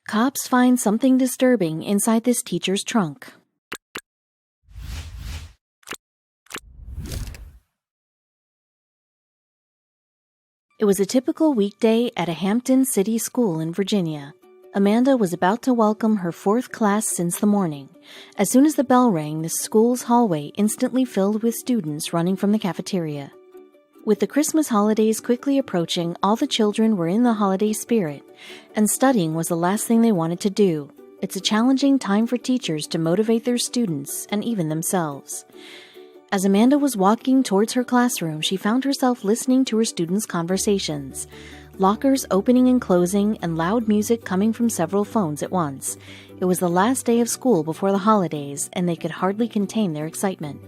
Cops find something disturbing inside this teacher's trunk. It was a typical weekday at a Hampton City School in Virginia. Amanda was about to welcome her fourth class since the morning. As soon as the bell rang, the school's hallway instantly filled with students running from the cafeteria. With the Christmas holidays quickly approaching, all the children were in the holiday spirit, and studying was the last thing they wanted to do. It's a challenging time for teachers to motivate their students and even themselves. As Amanda was walking towards her classroom, she found herself listening to her students' conversations. Lockers opening and closing, and loud music coming from several phones at once. It was the last day of school before the holidays, and they could hardly contain their excitement.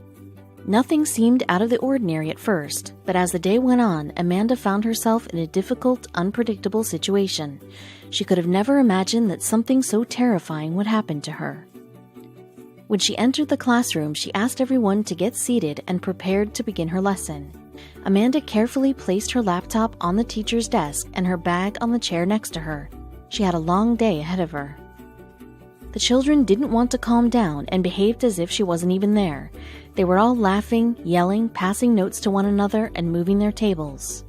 Nothing seemed out of the ordinary at first, but as the day went on, Amanda found herself in a difficult, unpredictable situation. She could have never imagined that something so terrifying would happen to her. When she entered the classroom, she asked everyone to get seated and prepared to begin her lesson. Amanda carefully placed her laptop on the teacher's desk and her bag on the chair next to her. She had a long day ahead of her. The children didn't want to calm down and behaved as if she wasn't even there. They were all laughing, yelling, passing notes to one another, and moving their tables.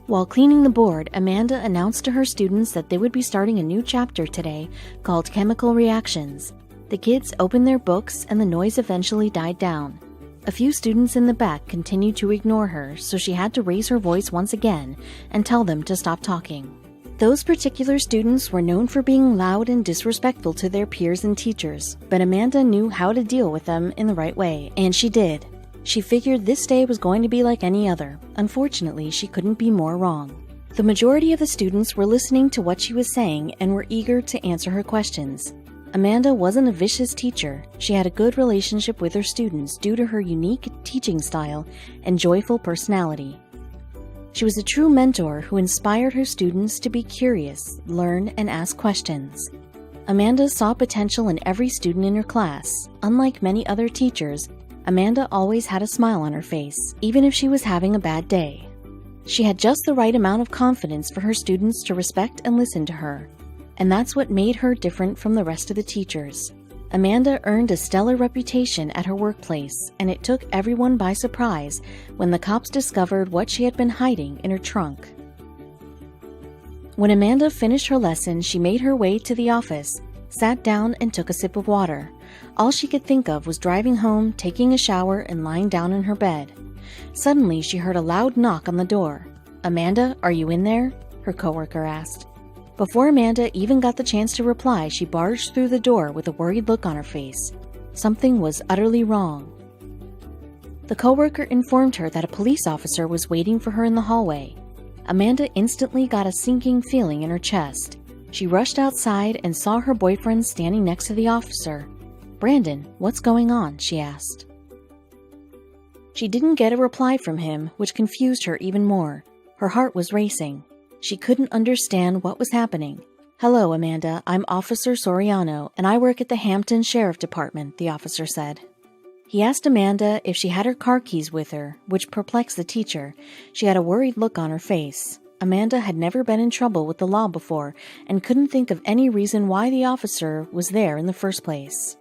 While cleaning the board, Amanda announced to her students that they would be starting a new chapter today called Chemical Reactions. The kids opened their books and the noise eventually died down. A few students in the back continued to ignore her, so she had to raise her voice once again and tell them to stop talking. Those particular students were known for being loud and disrespectful to their peers and teachers, but Amanda knew how to deal with them in the right way, and she did. She figured this day was going to be like any other. Unfortunately, she couldn't be more wrong. The majority of the students were listening to what she was saying and were eager to answer her questions. Amanda wasn't a vicious teacher. She had a good relationship with her students due to her unique teaching style and joyful personality. She was a true mentor who inspired her students to be curious, learn, and ask questions. Amanda saw potential in every student in her class. Unlike many other teachers, Amanda always had a smile on her face, even if she was having a bad day. She had just the right amount of confidence for her students to respect and listen to her. And that's what made her different from the rest of the teachers. Amanda earned a stellar reputation at her workplace, and it took everyone by surprise when the cops discovered what she had been hiding in her trunk. When Amanda finished her lesson, she made her way to the office, sat down, and took a sip of water. All she could think of was driving home, taking a shower, and lying down in her bed. Suddenly, she heard a loud knock on the door. "Amanda, are you in there?" her coworker asked. Before Amanda even got the chance to reply, she barged through the door with a worried look on her face. Something was utterly wrong. The coworker informed her that a police officer was waiting for her in the hallway. Amanda instantly got a sinking feeling in her chest. She rushed outside and saw her boyfriend standing next to the officer. "Brandon, what's going on?" she asked. She didn't get a reply from him, which confused her even more. Her heart was racing. She couldn't understand what was happening. "Hello, Amanda. I'm Officer Soriano, and I work at the Hampton Sheriff Department," the officer said. He asked Amanda if she had her car keys with her, which perplexed the teacher. She had a worried look on her face. Amanda had never been in trouble with the law before and couldn't think of any reason why the officer was there in the first place.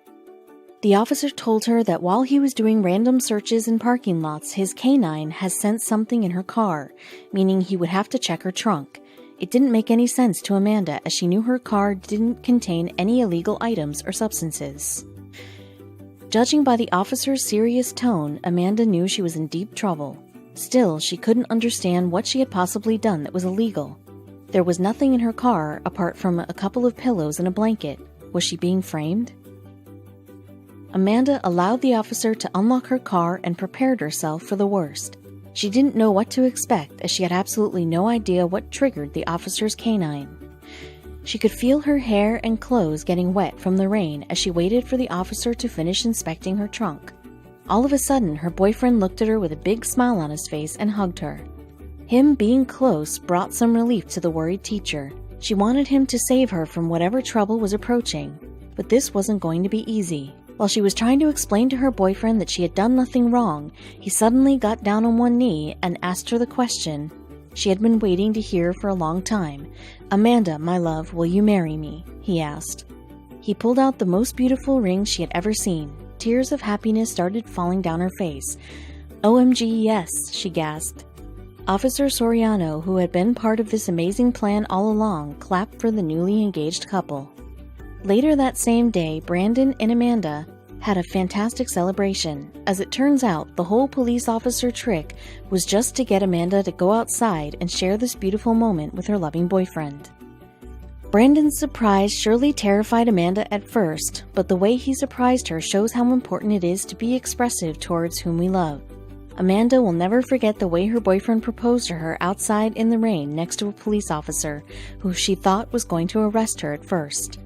The officer told her that while he was doing random searches in parking lots, his canine has sensed something in her car, meaning he would have to check her trunk. It didn't make any sense to Amanda, as she knew her car didn't contain any illegal items or substances. Judging by the officer's serious tone, Amanda knew she was in deep trouble. Still, she couldn't understand what she had possibly done that was illegal. There was nothing in her car apart from a couple of pillows and a blanket. Was she being framed? Amanda allowed the officer to unlock her car and prepared herself for the worst. She didn't know what to expect, as she had absolutely no idea what triggered the officer's canine. She could feel her hair and clothes getting wet from the rain as she waited for the officer to finish inspecting her trunk. All of a sudden, her boyfriend looked at her with a big smile on his face and hugged her. Him being close brought some relief to the worried teacher. She wanted him to save her from whatever trouble was approaching, but this wasn't going to be easy. While she was trying to explain to her boyfriend that she had done nothing wrong, he suddenly got down on one knee and asked her the question, She had been waiting to hear for a long time. "Amanda, my love, will you marry me?" he asked. He pulled out the most beautiful ring she had ever seen. Tears of happiness started falling down her face. "OMG, yes," she gasped. Officer Soriano, who had been part of this amazing plan all along, clapped for the newly engaged couple. Later that same day, Brandon and Amanda had a fantastic celebration. As it turns out, the whole police officer trick was just to get Amanda to go outside and share this beautiful moment with her loving boyfriend. Brandon's surprise surely terrified Amanda at first, but the way he surprised her shows how important it is to be expressive towards whom we love. Amanda will never forget the way her boyfriend proposed to her outside in the rain next to a police officer who she thought was going to arrest her at first.